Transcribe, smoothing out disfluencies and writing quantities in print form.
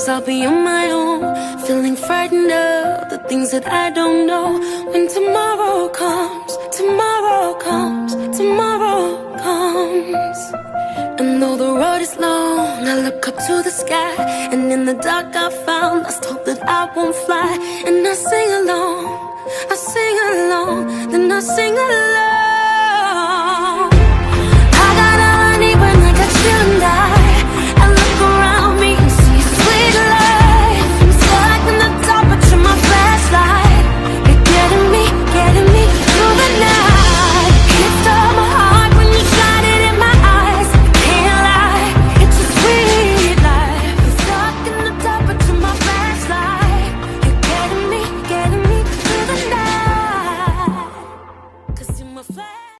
guess I'll be on my own, feeling frightened of the things that I don't know. When tomorrow comes, tomorrow comes, tomorrow comes. And though the road is long, I look up to the sky, and in the dark I found lost hope that I won't fly. And I sing along, I sing along, then I sing along. I got all I need when I got you and I look around me and see sweet life. I'm stuck in the dark, but you're my flashlight. You're getting me through the night. It stole my heart when you shot it in my eyes. I can't lie, it's a sweet life. I'm stuck in the dark, but you're my flashlight. You're getting me through the night. 'Cause you're my flashlight.